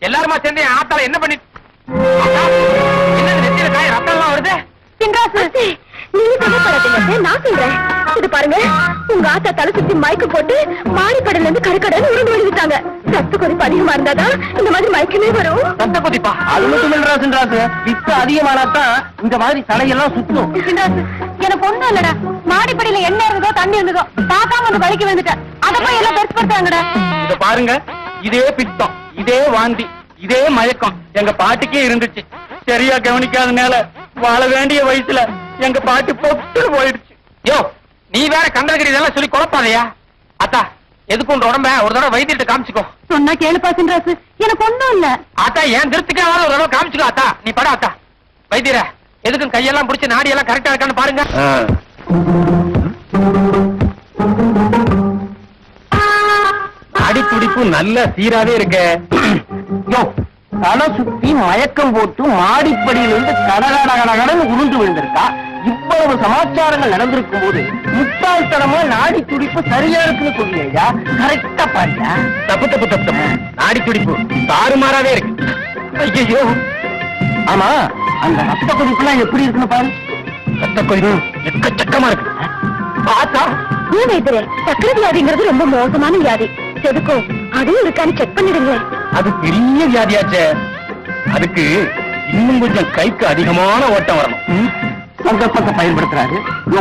எல்லாருமா சேர்ந்து ஆத்தால என்ன பண்ணி நெத்தியில காய ரத்தம் எல்லாம் வருது. நான் சொல்றேன், இது பாருங்க, உங்க ஆத்தா தலை சுத்தி மயக்கம் போட்டு மாடிப்படல இருந்து கடுக்கடன்னு உருண்டு விழுந்துட்டாங்க. ரத்த கொதிப்பு அதிகமா இருந்தாதான் இந்த மாதிரி மயக்கமே வரும். ரத்த கொதிப்பா? அது மட்டும் இல்ல சின்ராசு, பித்த அதிகமானாத்தான் இந்த மாதிரி தலையெல்லாம் சுத்தும். சின்ராசு, எனக்கு ஒண்ணும் இல்லடா, மாடிப்படியில என்ன இருந்ததோ தண்ணி இருந்ததோ பார்க்காம வந்து வலிக்கு வந்துட்டேன். அதை போய் எல்லாம் பெருசு படுத்தாங்கடா. இத பாருங்க, இதே பித்தம், இதே வாந்தி, இதே மயக்கம் எங்க பாட்டுக்கே இருந்துச்சு. சரியா கவனிக்காதனால வாழ வேண்டிய வயசுல எங்க பாட்டு பொட்டு போயிடுச்சு. யோ, நீ வேற கண்டகிரி இதெல்லாம் சொல்லி குழப்பாதையா. அத்தா, எதுக்கு உன் உடம்ப ஒரு தடவை வைத்திட்டு காமிச்சுக்கோ. சொன்னா கேளுப்பா சின்ராசு, எனக்கு ஒண்ணும் இல்ல. ஆத்தா, ஏன் திருத்துக்காவது ஒரு தடவை காமிச்சுக்கோ. ஆத்தா, நீ பட. ஆத்தா வைத்தியர, எதுக்கும் கையெல்லாம் பிடிச்சி நாடி எல்லாம் கரெக்டா இருக்கான்னு பாருங்க. அடித்துடிப்பு நல்ல சீராவே இருக்கு. தலை சுத்தி மயக்கம் போட்டு மாடிப்படியிலிருந்து கடகடகடகடன்னு உருண்டு விழுந்திருக்கா. இவ்வளவு சமாச்சாரங்கள் நடந்திருக்கும் போது முட்டாள்தனமா நாடி துடிப்பு சரியா இருக்குன்னு சொல்லியா? கரெக்டா பாருங்க. தப்பு தப்பு தப்பு தப்பு. நாடி துடிப்பு தாறுமாறாவே இருக்கு. ஐயோ, ஆமா, அந்த ரத்த கொதிப்பு எல்லாம் எப்படி இருக்குன்னு பாரு. ரத்த கொதிப்பு எக்கச்சக்கமா இருக்கு. பார்த்தா ஏன் வைத்தியரே, சக்கரை வியாதிங்கிறது ரொம்ப மோசமான வியாதி. எதுக்கும் அதுவும் இருக்கான்னு செக் பண்ணிடுங்க. அது பெரிய வியாதியாச்சே. அதுக்கு இன்னும் கொஞ்சம் கைக்கு அதிகமான ஓட்டம் வரணும். சந்தர்ப்பத்தை பயன்படுத்துறாரு.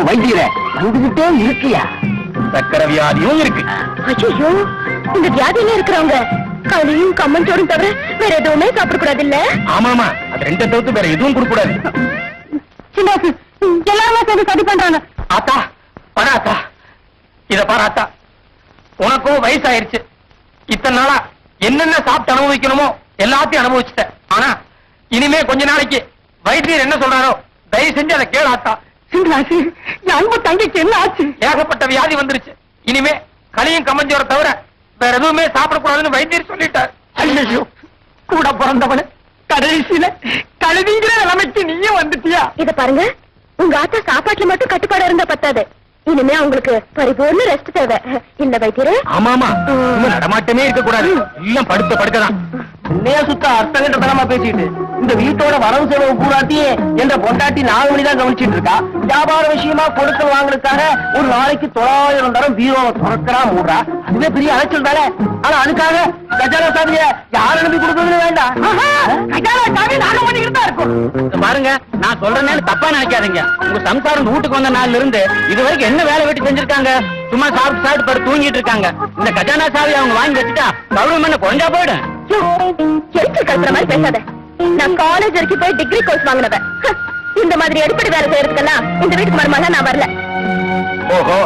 வைத்தியர வந்துகிட்டே இருக்கியா? சக்கரை வியாதியும் இருக்கு. ஐயோ, இந்த வியாதியில இருக்கிறவங்க களியும் கம்மஞ்சோறும் தவிர வேற எதுவுமே சாப்பிட கூடாது இல்ல? ஆமாமா, அது ரெண்டை தவிர்த்து வேற எதுவும் கொடுக்க கூடாது. சின்ன எல்லாருமே சேர்ந்து சதி பண்றாங்க. ஆத்தா பட. ஆத்தா, இத பாரு ஆத்தா, உனக்கும் வயசாயிருச்சு. இத்தனை நாளா என்னென்ன சாப்பிட்டு அனுபவிக்கணுமோ எல்லாத்தையும் அனுபவிச்சுட்ட. ஆனா இனிமே கொஞ்ச நாளைக்கு வைத்தியர் என்ன சொல்றாரோ தயவு செஞ்சு அதை கேளு ஆத்தா. அன்பு தங்கிக்கு என்ன ஆச்சு? ஏகப்பட்ட வியாதி வந்துருச்சு. இனிமே களியும் கம்மஞ்சோரை தவிர வேற எதுவுமே சாப்பிடக்கூடாதுன்னு வைத்தியர் சொல்லிட்டார். ஐயோ, கூட பிறந்தவன கடைசியில கழுதிங்கிற நிலைமைக்கு நீயே வந்துட்டியா? இத பாருங்க, உங்க ஆத்தா சாப்பாட்டுல மட்டும் கட்டுப்பாடு இருந்தா பத்தாது. இனிமே அவங்களுக்கு பரிபூர்ண ரெஸ்ட் தேவை இல்ல வைத்தியரே? ஆமாமா, நடமாட்டமே இருக்க கூடாது. எல்லாம் படுத்த படுக்கதான். என்னைய சுத்த அர்த்தகட்டத்தனமா பேசிட்டு இந்த வீட்டோட வரவு செலவு பூராட்டியே என்ற பொண்டாட்டி 4 மணிதான் கவனிச்சிட்டு இருக்கா. வியாபார விஷயமா கொடுக்கல் வாங்கலுக்காக ஒரு நாளைக்கு 900 தரம் பீரோவை துறக்கிறா மூடுறா. அதுவே பெரிய அலைச்சல் தானே. ஆனா அதுக்காக கஜானா சாவிய யார் அனுப்பி கொடுக்கறது வேண்டாம். கஜானா சாவி நாங்க பண்ணிக்கிட்டு தான் இருக்கும். பாருங்க, நான் சொல்றேன்னு தப்பா நினைக்காதீங்க. உங்க சம்சாரம் வீட்டுக்கு வந்த நாள்ல இருந்து இது வரைக்கும் என்ன வேலை வெட்டி செஞ்சிருக்காங்க? சும்மா சாப்பிட்டு சாப்பிட்டு படுத்து தூங்கிட்டு இருக்காங்க. இந்த கஜானா சாவி அவங்க வாங்கி வச்சுட்டா கௌரவம் என்ன குறைஞ்சா போயிடும். எழுத்து கல்புற மாதிரி பேசாத. நான் காலேஜ் வரைக்கும் போய் டிகிரி கோர்ஸ் வாங்கினவ. இந்த மாதிரி அடிப்படை வேலை செய்யறதுக்கெல்லாம் இந்த வீட்டுக்கு மருமகளா நான் வரல. ஓஹோ,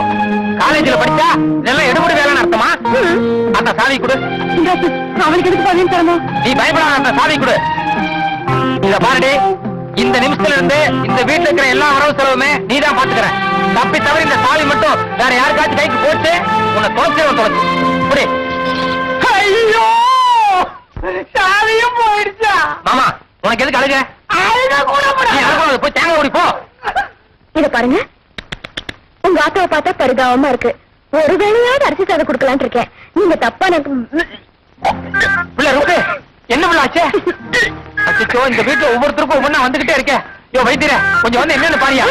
காலேஜ்ல படிச்சா இதெல்லாம் எடுபடி வேலைன்னு அர்த்தமா? அந்த சாவி கொடு. அவனுக்கு எதுக்கு பதில் தரணும்? நீ பயப்படாத, அந்த சாவி கொடு. இத பாருடி, இந்த நிமிஷத்துல இருந்து இந்த வீட்டுல இருக்கிற எல்லா வரவு செலவுமே நீதான் பாத்துக்கிற. தப்பி தவிர இந்த சாவி மட்டும் வேற யாருக்காச்சும் கைக்கு போட்டு உன்னை தொலைச்சு புடி. ஐயோ, சாவியும் போயிடுச்சா? மாமா, உனக்கு எதுக்கு அழுக? போய் தேங்க ஓடி போ. இத பாருங்க, உங்க ஆத்தாவை பார்த்தா பரிதாபமா இருக்கு. ஒரு வேளையாவது அரிசி சாதம் கொடுக்கலான்னு இருக்கேன். நீங்க தப்பா என்ன பிள்ளாச்சே? அச்சோ, இந்த வீட்டுல ஒவ்வொருத்தருக்கும் ஒவ்வொன்னா வந்துகிட்டே இருக்க. யோ வைத்தியரே, கொஞ்சம் வந்து என்னன்னு பாரியா.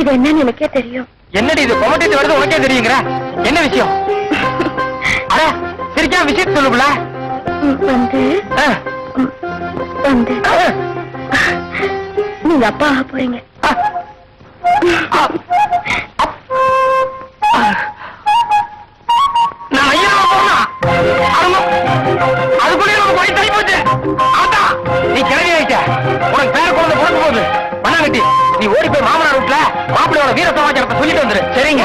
இது என்னன்னு எனக்கே தெரியும். என்னடி இது கொமட்டிட்டு வருது உனக்கே தெரியுங்கிற? என்ன விஷயம்? அட சரிக்கா விஷயத்த சொல்லுங்களா. வந்து நீங்க அப்பா ஆக போறீங்க. நான் ஐயா போனா அதுக்குள்ளே நம்ம போய் தள்ளி போச்சு. ஆத்தா, நீ கிளம்பி ஆயிட்ட. உனக்கு பேர குழந்தை பிறக்க போகுது. பண்ணாங்கட்டி, நீ ஓடி போய் மாமனார் வீட்டுல மாப்பிள்ளையோட வீர சமாச்சாரத்தை சொல்லிட்டு வந்துரு. சரிங்க?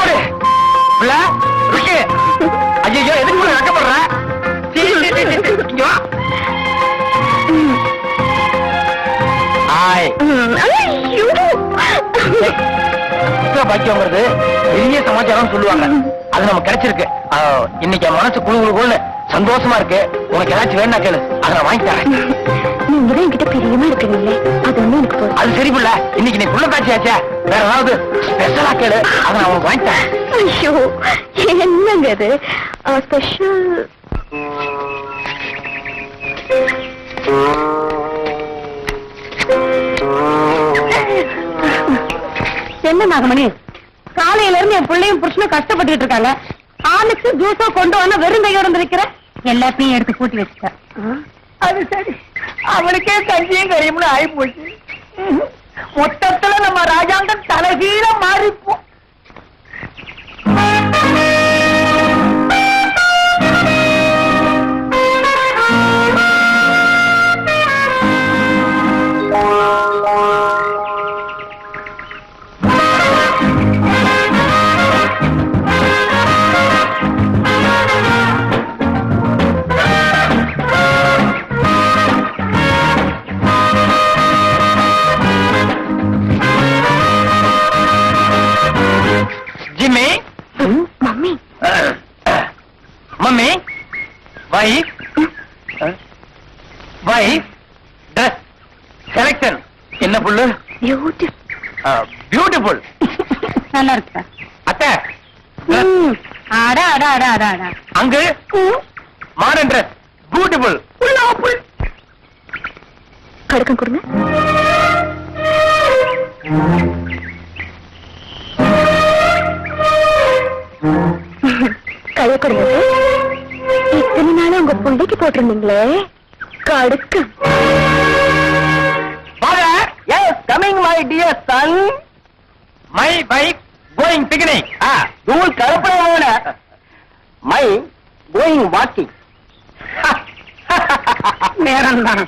ஐயோ, எதுக்கு நடக்கப்படுற? இங்க வா. ஹாய். புத்திர பாக்கியங்கிறது பெரிய சமாச்சாரம் சொல்லுவாங்க. அது நமக்கு கிடைச்சிருக்கு. இன்னைக்கு என் மனசு குழு சந்தோஷமா இருக்கு. உனக்கு ஏதாச்சும் வேணா கேளு, அதை நான் வாங்கி தரேன். நீங்க தான் என்கிட்ட பிரியமா இருக்கீங்களே, அது ஒண்ணு எனக்கு போதும். அது சரி புள்ள, இன்னைக்கு நீ புள்ள காட்சி ஆச்சா, வேற ஏதாவது ஸ்பெஷலா கேளு, அதை நான் உனக்கு வாங்கி தரேன். ஐயோ என்னங்க அது ஸ்பெஷல்? என்ன நாகமணி, காலையில இருந்து என் பிள்ளையும் புருஷனும் கஷ்டப்பட்டு இருக்காங்க. ஆளுக்கு ஜூஸோ கொண்டு வந்தா வெறும் கையோட இருக்கிற எல்லாத்தையும் எடுத்து கூட்டி வச்சுட்டேன். அது சரி, அவனுக்கே கஞ்சியும் கறியும்னு ஆகி போச்சு. மொத்தத்துல நம்ம ராஜாங்கம் தலைகீழ மாறிப்போம். Jimmy, mummy, mummy, wife, wife, dress selection என்ன புல்லு? பியூட்டிஃபுல். நல்லா இருக்கு. அத்தை, அடா அடா அடா அடா அடா. அங்கு மாடர்ன் ட்ரெஸ் பியூட்டிஃபுல். கடுக்கம் கொடுங்க. கைய கொடுங்க. இத்தனை நாள் உங்க பிள்ளைக்கு போட்டிருந்தீங்களே கடுக்கம். Yes, coming my dear son. My wife going picnic. தூள் கருப்பையோட மை கோயிங் வாக்கிங். நேரம் தான்.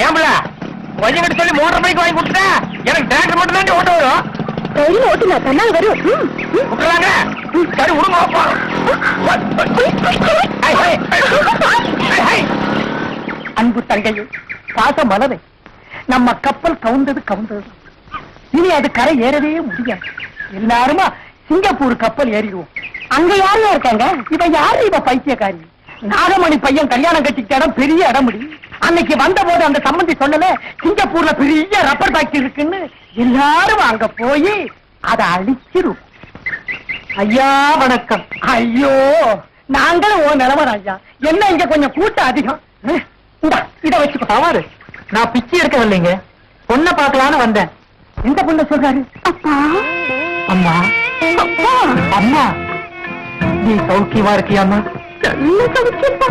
ஏம்பல கொஞ்சம் கிட்ட சொல்லி 3:30 மணிக்கு வாங்கி கொடுத்தா எனக்கு டிராக்டர் மட்டும் தான் ஓட்ட வரும். ரயில் ஓட்டுல தன்னால் வரும். விட்டுறாங்க. சரி விடுங்க. அன்பு தங்கையே, பாச மலரை, நம்ம கப்பல் கவுந்தது. இனி அது கரை ஏறவே முடியாது. எல்லாருமா சிங்கப்பூர் கப்பல் ஏறிடுவோம். அங்க யாரும் இருக்காங்க? இவ பைத்தியக்காரி. நாகமணி பையன் கல்யாணம் கட்டிக்கிட்ட இடம் பெரிய இடம் முடி. அன்னைக்கு வந்த போது அந்த சம்பந்தி சொல்லல, சிங்கப்பூர்ல பெரிய ரப்பர் ஃபேக்டரி இருக்குன்னு. எல்லாரும் அங்க போய் அதை அழிச்சிரும். ஐயா வணக்கம். ஐயோ, நாங்களும் ஓ நிலவர ஐயா. என்ன இங்க கொஞ்சம் கூட்டம் அதிகம். இத வச்சுக்கோ. தவறு, நான் பிச்சை எடுக்கவில்லைங்க, பொண்ணை பார்க்கலான்னு வந்தேன். இந்த பொண்ணை சொல்றாரு. அப்பா, அம்மா, அப்பா, அம்மா, நீ சௌக்கியமா இருக்கியாம்மா? நல்ல சமைச்சிருப்பா.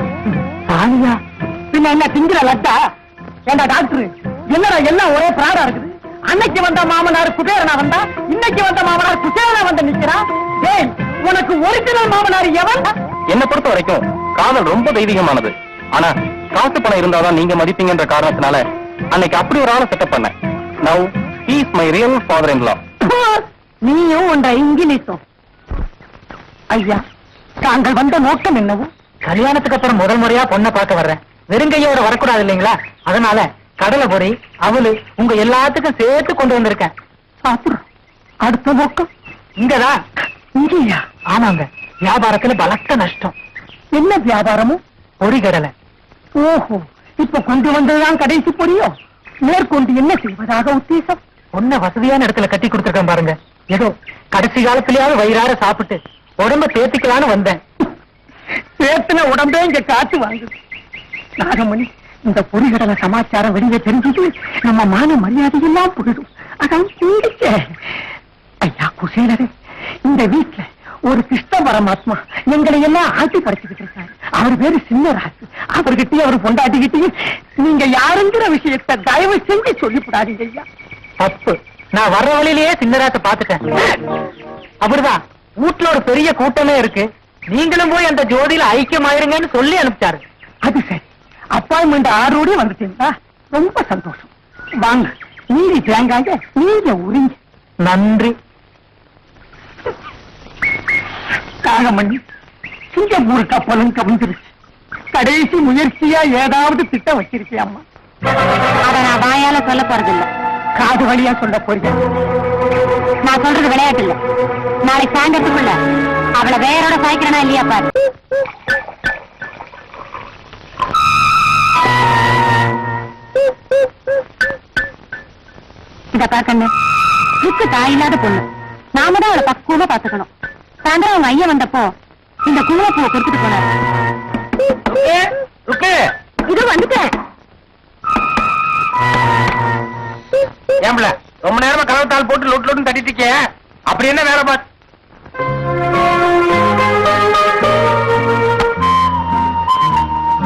சாணியா? பின்ன என்ன திங்கிற லட்டா? ஏண்டா டாக்டர், என்னடா எல்லாம் ஒரே பிராடா இருக்குது. அன்னைக்கு வந்த மாமனார் குபேரனா வந்தா, இன்னைக்கு வந்த மாமனார் குசேரனா வந்து நிக்கிறான். ஏய், உனக்கு ஒரிஜினல் மாமனார் எவன்? என்னை பொறுத்த வரைக்கும் காதல் ரொம்ப தெய்வீகமானது. ஆனா காசு பணம் இருந்தாதான் நீங்க மதிப்பீங்கன்ற காரணத்தினால அன்னைக்கு அப்படி ஒரு ஆளை செட்டப் பண்ணேன். Now he is my real father-in-law. நீயும் உண்ட இங்கிலீஷும். ஐயா, தாங்கள் வந்த நோக்கம் என்னவோ? கல்யாணத்துக்கு அப்புறம் முதல் முறையா பொண்ணை பார்க்க வர்றேன். வெறுங்கையோட வரக்கூடாது இல்லைங்களா? அதனால கடலை பொறி அவளு உங்க எல்லாத்துக்கும் சேர்த்து கொண்டு வந்திருக்கேன். அப்புறம் அடுத்த நோக்கம் இங்கதான். இங்கயா? ஆமாங்க, வியாபாரத்துல பலத்த நஷ்டம். என்ன வியாபாரமும்? பொறி கடலை. ஓஹோ, இப்ப கொண்டு வந்ததுதான் கடைசி பொரியோ? மேற்கொண்டு என்ன செய்வதாக உத்தேசம்? பொண்ண வசதியான இடத்துல கட்டி கொடுத்துருக்கேன் பாருங்க. ஏதோ கடைசி காலத்திலேயாவது வயிறார சாப்பிட்டு உடம்ப தேத்திக்கலான்னு வந்தேன். தேத்தின உடம்பே இங்க காத்து வாங்குது. நாகமணி, இந்த பொறிகடலை சமாச்சாரம் வெளியே தெரிஞ்சது நம்ம மான மரியாதையெல்லாம் போயிடும். அதான் கூடிச்ச. ஐயா குசேலரே, இந்த வீட்டுல ஒரு கிருஷ்ண பரமாத்மா எங்களை எல்லாம் ஆட்டி படைச்சுக்கிட்டு இருக்காரு. அவர் பேரு சின்னராசு. அவர்கிட்டயும் அவர் பொண்டாட்டிக்கிட்டையும் நீங்க யாருங்கிற விஷயத்தை தயவு செஞ்சு சொல்லிவிடாதீங்க ஐயா. தப்பு. நான் வர்ற வழியிலேயே சின்னராசை பாத்துட்டேன். அப்படிதான், வீட்டுல ஒரு பெரிய கூட்டமே இருக்கு. நீங்களும் போய் அந்த ஜோதியில ஐக்கியமாயிருங்கன்னு சொல்லி அனுப்பிச்சாரு. அது சரி, அப்பாயின்மெண்ட் ஆர்டரோட வந்துட்டீங்களா? ரொம்ப சந்தோஷம். வாங்க, நீதி தேங்காய நீங்க உரிங்க. நன்றி. நாகமணி, சிங்கப்பூர் கப்பலும் கவிழ்ந்துருச்சு. கடைசி முயற்சியா ஏதாவது திட்டம் வச்சிருக்கியாம்மா? அத நான் வாயால சொல்ல போறதில்லை. காது வழியா சொல்ல போறீங்க. நான் சொல்றது விளையாட்டு இல்ல. நாளைக்கு சாயந்தரத்துக்குள்ள அவளை வேறோட சாய்க்கிறனா இல்லையா பாரு. இந்த பாக்கண்ணு ருக்கு தாயில்லாத பொண்ணு. நாம தான் அவளை பக்குவமா பாத்துக்கணும். சாயந்தரம் அவங்க ஐயா வந்தப்போ இந்த குங்குமப்பூவை கொடுத்துட்டு போனாரு. இது வந்துட்டேன். ஏம்பல ரொம்ப நேரமா கலவத்தால் போட்டு லொட்டு லொட்டு தட்டிட்டு இருக்கே, அப்படி என்ன வேற பாத்து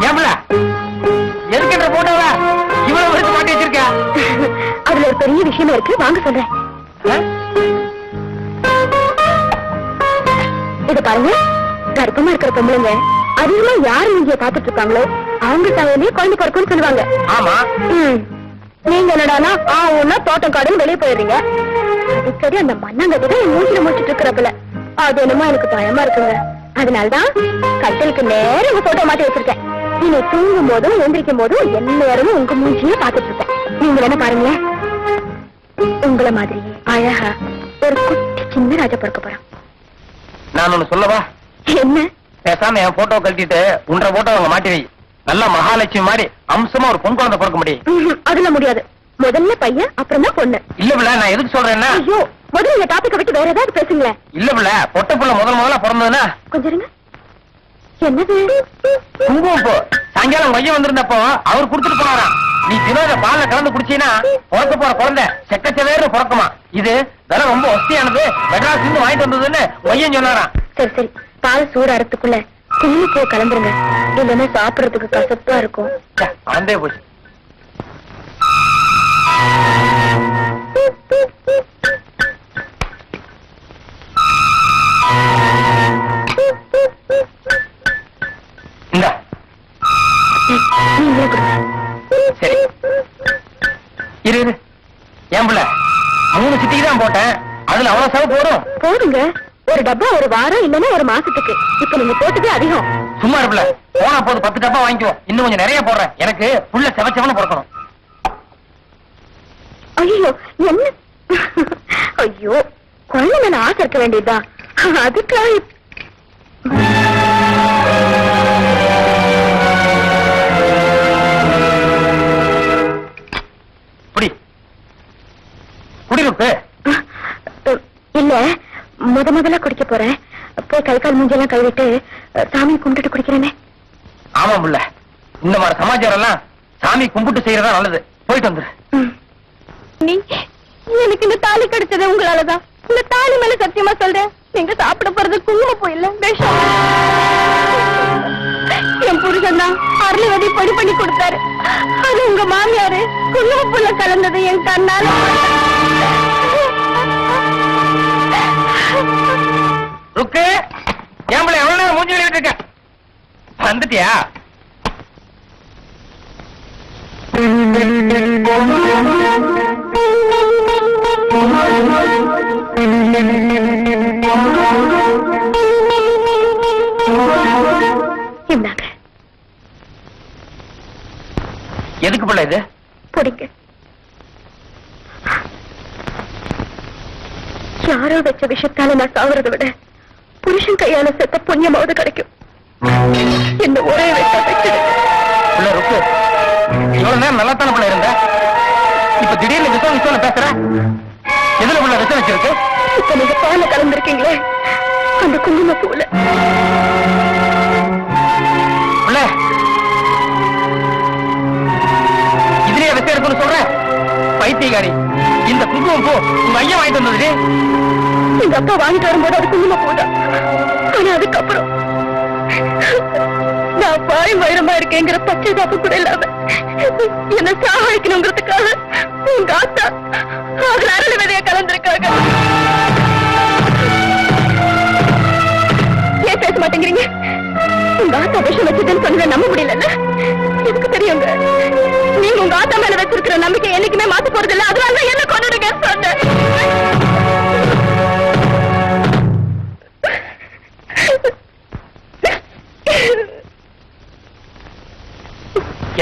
ஏம்பல எதுக்கின்ற போட்டோவ இவ்வளவு வரைக்கும் மாட்டி வச்சிருக்க? அதுல ஒரு பெரிய விஷயம் இருக்கு, வாங்க சொல்றேன். இத பாருங்க, கர்ப்பமா இருக்கிற பொம்பளைங்க அதிகமா யார் இங்க பாத்துட்டு இருக்காங்களோ அவங்க தவறே குழந்தை பிறக்கும்னு சொல்லுவாங்க. ஆமா. நீங்க என்னடானா ஒன்னா தோட்டம் காடுன்னு வெளியே போயிடுறீங்க. அடிக்கடி அந்த மண்ணாங்கட்டி தான் என் மூச்சில முடிச்சிட்டு இருக்கிறப்பல அது என்னமோ எனக்கு பயமா இருக்குங்க. அதனாலதான் கட்டலுக்கு நேரம் உங்க போட்டோ மாட்டி வச்சிருக்கேன். நீங்க தூங்கும் போதும் எந்திரிக்கும் போதும் எல்லாரும் உங்க மூஞ்சியே பாத்துட்டு இருப்பேன். நீங்க என்ன பாருங்க, உங்களை மாதிரி அழகா ஒரு குட்டி சின்ன ராஜா பிறக்க போறோம். நான் ஒண்ணு சொல்லவா? என்ன? பேசாம என் போட்டோ கழட்டிட்டு உன்ற போட்டோ அவங்க மாட்டி வை. நல்ல மகாலட்சுமி மாதிரி அம்சமா ஒரு பொன் குழந்தை பிறக்க முடியும். அதுல முடியாது. முதல்ல பையன், அப்புறம் தான் பொண்ணு. இல்ல பிள்ள, நான் எதுக்கு சொல்றேன்னா, ஐயோ முதல்ல இந்த டாபிக்க விட்டு வேற ஏதாவது பேசுங்களேன். இல்ல பிள்ள, பொட்ட புள்ள முதல்ல பிறந்ததுன்னா கொஞ்சம் இருங்க. என்னது? குங்குமம் போ. சாயங்காலம் மையம் வந்திருந்தப்போ அவர் குடுத்துட்டு போனாராம். நீ தினோத பால்ல கலந்து குடிச்சீன்னா பிறக்க போற குழந்தை செக்கச்சவேறு பிறக்குமா. இது விலை ரொம்ப வசதியானது, மெட்ராஸ் இருந்து வாங்கிட்டு வந்ததுன்னு மையம் சொன்னாராம். சரி சரி, பால் சூடாறதுக்குள்ள குங்குமப்பூ கலந்துருங்க. இல்லைன்னா சாப்பிடறதுக்கு கசப்பா இருக்கும். வந்தே போச்சு. இந்தா. நீங்களே கொடுங்க. சரி இரு இரு. ஏன் பிள்ளை 3 சிட்டிக்கு தான் போட்டேன், அதுல அவ்வளவு செலவு போடும். போடுங்க, ஒரு டப்பா ஒரு வாரம் இல்லைன்னா ஒரு மாசத்துக்கு. இப்ப நீங்க போட்டதே அதிகம். சும்மா இருப்பில, போனா போது 10 டப்பா வாங்கிக்குவோம். இன்னும் கொஞ்சம் நிறைய போடுறேன், எனக்கு புள்ள செவச்சவனு பிறக்கணும். ஐயோ என்ன? ஐயோ குழந்தை மேல ஆசை இருக்க வேண்டியதுதான். அதுக்காக குடி குடிருக்கு. இல்ல, முதல்ல குடிக்க போறேன். போய் கை கால் மூஞ்செல்லாம் கழுவிட்டு சாமி கும்பிட்டுட்டு குடிக்கிறேனே. ஆமா புள்ள, இந்த மாதிரி சமாச்சாரம் எல்லாம் சாமி கும்பிட்டு செய்யறதா நல்லது. போயிட்டு வந்துரு. எனக்கு இந்த தாலி கிடைச்சது உங்களாலதான். இந்த தாலி மேல சத்தியமா சொல்றேன், நீங்க சாப்பிட போறது குங்குமப்பூ இல்ல விஷம். என் புருஷன் தான் அரளி விதை பொடி பண்ணி கொடுத்தாரு. அது உங்க மாமியாரு குங்குமப்பூல கலந்தது என் கண்ணால. ருக்கு, ஏன் பிள்ளை எவ்வளவு நேரம் மூஞ்சி வெளியிட்டு இருக்க? வந்துட்டியா? இந்தாங்க. எதுக்கு பிள்ளை இது? பிடிங்க. யாரோ வச்ச விஷயத்தால நான் சாவறதை விட புருஷன் கையால செத்த புண்ணியமாவது கிடைக்கும். என்ன ஒரே வச்சா பிள்ளை ருக்கு, இவ்வளவு நேரம் நல்லா தானே பிள்ளை இருந்த, இப்ப திடீர்னு விஷம் பேசுற. எதுல பிள்ளை விஷம் வச்சிருக்கு? இப்ப நீங்க பால கலந்துருக்கீங்களே அந்த குங்குமப்பூல. பிள்ளை இதுலயே விஷம் இருக்குன்னு சொல்ற? பைத்தியக்காரி, இந்த குங்குமம் பூ உங்க ஐயா வாங்கிட்டு வந்தது. எங்க அப்பா வாங்கிட்டு வரும்போது அது குங்குமப்பூ தான். ஆனா அதுக்கப்புறம் நான் பாய் வைரமா இருக்கேங்கிற பச்சை காப்பு கூட இல்லாம என்ன சாவடிக்கணுங்கிறதுக்காக உங்க ஆத்தா அதுல அரளி விதைய கலந்துருக்காங்க. ஏன் பேச மாட்டேங்கிறீங்க? உங்க ஆத்தா விஷம் வச்சதுன்னு சொன்னதை நம்ப முடியல. எனக்கு தெரியுங்க, நீங்க உங்க ஆத்தா மேல வச்சிருக்கிற நம்பிக்கை என்னைக்குமே மாத்த போறது இல்ல. அதனால என்ன கொண்டுடுங்க சொன்னேன்.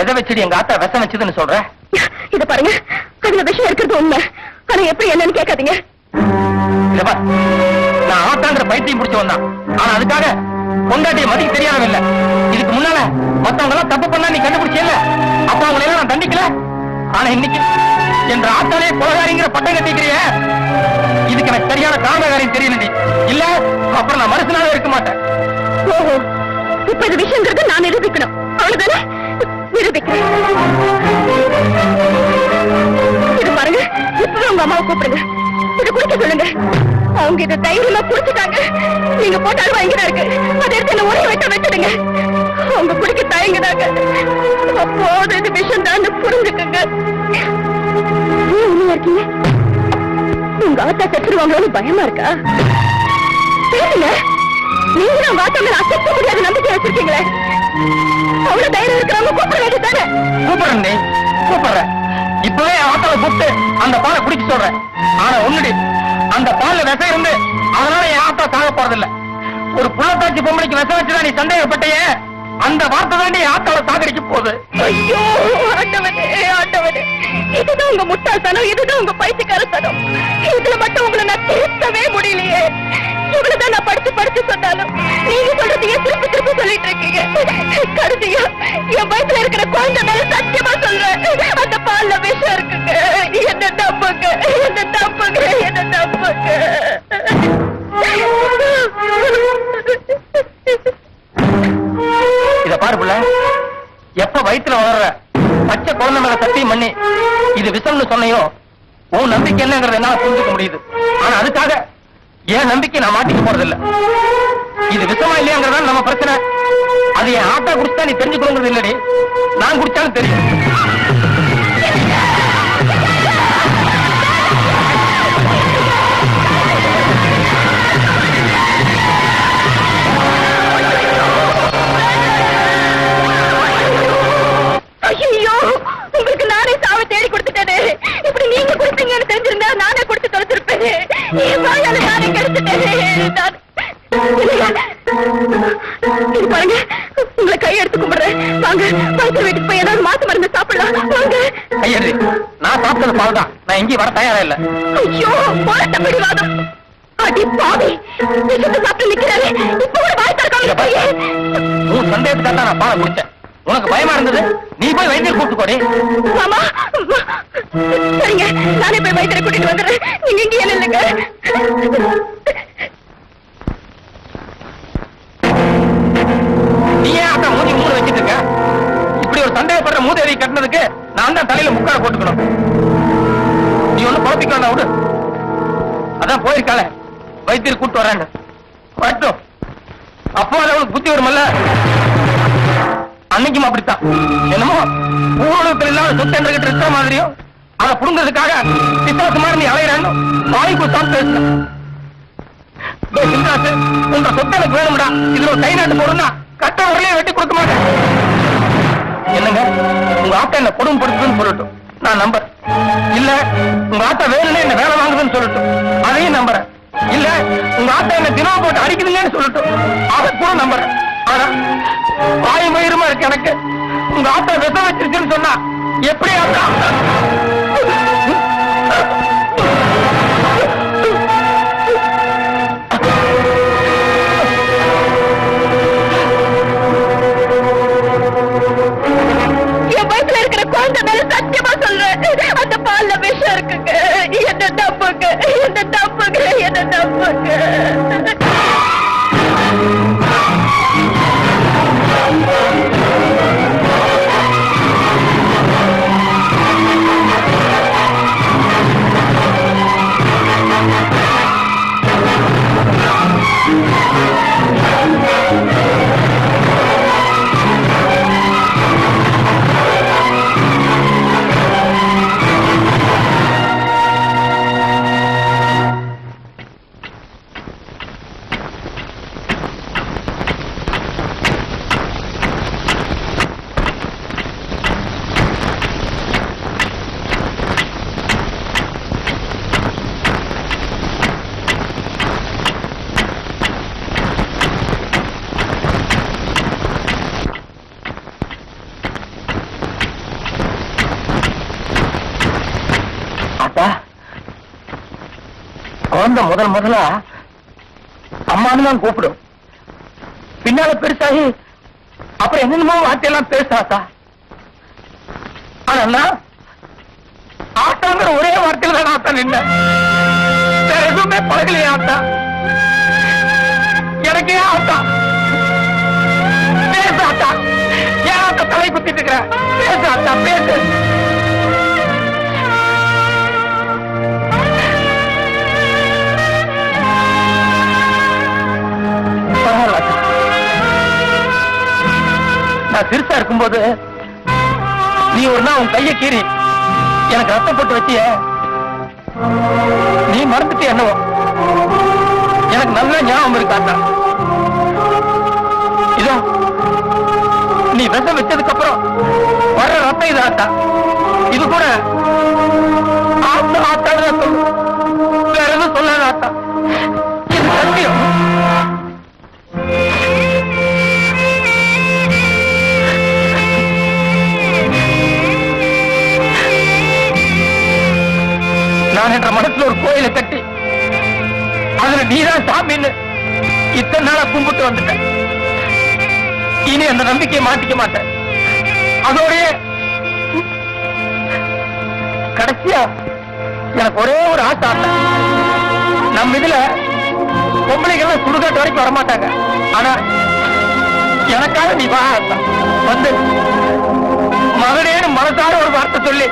எதை வச்சுட்டு எங்க ஆத்தா விஷம் வச்சதுன்னு சொல்ற? இத பாருங்க, அதுல விஷயம் இருக்கிறது உண்மை. ஆனா எப்படி என்னன்னு கேட்காதீங்க. இத பார், நான் ஆத்தாங்கிற பைத்தியம் பிடிச்சு வந்தான். ஆனா அதுக்காக பொண்டாட்டியை மதிக்க தெரியாதவ இல்ல. இதுக்கு முன்னால மத்தவங்க எல்லாம் தப்பு பண்ணா நீ கண்டுபிடிச்சல, அப்ப அவங்களை எல்லாம் நான் தண்டிக்கல. ஆனா இன்னைக்கு என்ற ஆத்தாலே கொலகாரிங்கிற பட்டம் கட்டிக்கிறிய, இதுக்கு எனக்கு சரியான காரணகாரியம் தெரியல. இல்ல அப்புறம் நான் மனுஷனாவே இருக்க மாட்டேன். ஓஹோ, இப்ப இது விஷயங்கிறது நான் நிரூபிக்கணும், அவ்வளவுதானே? நிரூபிக்கிறேன். இது பாருங்க, இப்பவே உங்க அம்மாவை கூப்பிடுங்க, இது குடிக்க சொல்லுங்க. அவங்க இதை தைரியமா குடிச்சுட்டாங்க. நீங்க போட்டாலும் இங்கதான் இருக்கு, அதை எடுத்து என்ன ஒரே வைக்க வச்சிடுங்க. அவங்க குடிக்க தயங்குதாங்க, அப்போது இது விஷயம் தான் புரிஞ்சுக்கங்க. ஏன் உண்மையா இருக்கீங்க? உங்க ஆத்தா செத்துருவாங்களோன்னு பயமா இருக்கா? பேசுங்க. நீங்களும் உங்க ஆத்தா மேல அசைக்க முடியாத நம்பிக்கை வச்சிருக்கீங்களே, அவ்வளவு தைரியம் இருக்கிறவங்க கூப்பிட வேண்டியதானே? கூப்பிடுறேன், கூப்பிடுறேன். இப்பவே ஆத்தாவை கூப்பிட்டு அந்த பாலை குடிக்க சொல்றேன். ஆனா ஒண்ணுடி, அந்த பால்ல விஷம் இருந்து அதனால என் ஆத்தா சாக போறதில்ல. ஒரு புள்ளத்தாச்சி பொம்பளைக்கு விஷம் வச்சுதான் நீ சந்தேகப்பட்டையே, அந்த வார்த்தை தான் நீ ஆத்தாவை சாகடிக்க போகுது. ஐயோ ஆண்டவனே, ஆண்டவனே, இதுதான் உங்க முட்டாள்தனம், இதுதான் உங்க பைத்தியக்காரத்தனம். இதுல மட்டும் உங்களை நான் திருத்தவே முடியலையே. இவ்வளவுதான் நான் படிச்சு படிச்சு சொன்னாலும் நீங்க சொல்றதையே திருப்பி திருப்பி சொல்லிட்டு இருக்கீங்க. கருதியா என் வயித்துல இருக்கிற குழந்தை மேல சத்தியமா சொல்றேன், அந்த பால்ல விஷம் இருக்குங்க. என்ன தப்புங்க, என்ன தப்புங்க, என்ன தப்புங்க. இத பாரு புள்ள, எப்ப வயித்துல வளர்ற பச்சை குழந்தை மேல சத்தியம் பண்ணி இது விஷம்னு சொன்னையோ, உன் நம்பிக்கை என்னங்கறத என்னால புரிஞ்சுக்க முடியுது. ஆனா அதுக்காக என் நம்பிக்கை நான் மாட்டிக்க போறதில்ல. இது விஷமா இல்லையாங்கிறதா நம்ம பிரச்சனை. அது என் ஆட்டா குடிச்சா நீ தெரிஞ்சுக்கணுங்கிறது இல்லடி, நான் குடிச்சாலும் தெரியும். ஐயோ, உங்களுக்கு நானே சாவை தேடி கொடுத்துட்டேனே. இப்படி நீங்க கொடுத்தீங்கன்னு தெரிஞ்சிருந்தா நானே கொடுத்து தொலைச்சிருப்பேன். என் வாயால நானே கிடைச்சிட்டேன். இது பாருங்க, உங்களை கையெடுத்து கும்பிடுறேன். வாங்க, வைத்தியர் வீட்டுக்கு போய் ஏதாவது மாத்து மருந்து சாப்பிடலாம். வாங்க. கையெடு, நான் சாப்பிட்டது பால் தான், நான் எங்கேயும் வர தயாரா இல்ல. ஐயோ, போராட்ட பிடிவாதம். அடி பாவி, விஷத்தை சாப்பிட்டு நிக்கிறாரு. இப்ப கூட வாய் திறக்காம உன் சந்தேகத்துக்காக தான் நான் பாலை குடிச்சேன். உனக்கு பயமா இருந்தது, நீ போய் வைத்தியர் கூப்பிட்டு போடி. மாமா, சரிங்க, நானே போய் வைத்தியரை கூட்டிட்டு வந்துடுறேன். நீங்க இங்கே இல்லைங்க. நீ ஏன் அக்கா மூஞ்சி மூணு வச்சிட்டு இருக்க? இப்படி ஒரு சந்தேகப்படுற மூதேவி கட்டினதுக்கு நான் தான் தலையில முக்கால போட்டுக்கணும். நீ ஒண்ணு குழப்பிக்கலாம் விடு. அதான் போயிருக்காள வைத்தியர் கூட்டு வரேன்னு. வரட்டும், அப்போ அது அவளுக்கு புத்தி வருமல்ல. அன்னைக்கும் அப்படித்தான். என்னமோ ஊழகத்தில் இல்லாத சொத்து என்கிட்ட இருக்கிற மாதிரியும் அதை புடுங்கிறதுக்காக விசுவாசமான நீ அலையிறான்னு வாய்ப்பு தான் பேசுறேன். உங்க சொத்து எனக்கு வேணும்டா, இதுல ஒரு கை நாட்டு போடுனா கட்ட உடனே வெட்டி கொடுக்க மாட்டேன். என்னங்க, உங்க ஆட்டா என்ன கொடுமைப்படுத்துதுன்னு சொல்லட்டும், நான் நம்புறேன். இல்ல உங்க ஆட்டா வேணும்னே என்ன வேலை வாங்குதுன்னு சொல்லட்டும், அதையும் நம்புறேன். இல்ல உங்க ஆட்டா என்ன தினம் போட்டு அடிக்குதுங்கன்னு சொல்லட்டும், அதை கூட நம்புறேன். ஆனா வாய் மயிரமா இருக்கு எனக்கு. உங்க ஆட்டா விஷம் வச்சிருச்சுன்னு சொன்னா எப்படி ஆட்டா? என் வயித்துல இருக்கிற குழந்தை மேல சத்தியமா சொல்றேன், அந்த பால்ல விஷம் இருக்குங்க. என்ன தப்புங்க, என்ன தப்புங்க, என்ன தப்புங்க. குழந்தை முதல்ல அம்மான்னு தான் கூப்பிடும். பின்னால பெருசாகி அப்புறம் என்னென்னமோ வார்த்தையெல்லாம் பேசாத்தா. ஆனா ஆட்டாங்கிற ஒரே வார்த்தையில தான் ஆத்தா நின்ன. வேற எதுவுமே பழகலையே ஆத்தா. எனக்கே ஆத்தா பேச ஆத்தா. ஏன் ஆத்தா தலை குத்திட்டு இருக்கிற? பேச ஆத்தா பேசு. நான் சிறுசா இருக்கும்போது நீ ஒரு நாள் உன் கையை கீறி எனக்கு ரத்தம் போட்டு வச்சிய. நீ மறந்துட்டு என்னவோ எனக்கு நல்ல ஞாபகம் இருக்காத்தா. இதோ நீ விஷம் வச்சதுக்கு அப்புறம் வர்ற ரத்தம் இது ஆத்தா. இது கூட ஆத்தா ஆத்தான்னு சொல்லு. வேற எதுவும் சொல்லாத ஆத்தா. இது சத்தியம். நான் என்ற மனசுல ஒரு கோயிலை கட்டி அதுல நீதான் சாமின்னு இத்தனை நாளா கும்பிட்டு வந்துட்டேன். இனி அந்த நம்பிக்கையை மாட்டிக்க மாட்டேன். அதோடைய கடைசியா எனக்கு ஒரே ஒரு ஆசை. நம்ம இதுல பொம்பளைகள் சுடுகாட்டு வரைக்கும் வரமாட்டாங்க. ஆனா எனக்காக நீ வா ஆத்தா. வந்து மகனேன்னு மனசார ஒரு வார்த்தை சொல்லி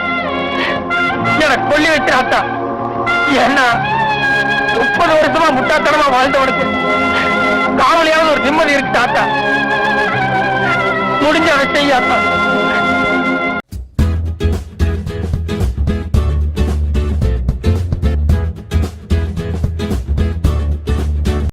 எனக்கு கொல்லி வச்ச ஆத்தா. ஏன்னா 30 வருஷமா முட்டாத்தனமா வாழ்ந்தவனுக்கு காவலியாவது ஒரு நிம்மதி இருக்கு ஆத்தா. முடிஞ்ச அதை செய்ய ஆத்தா.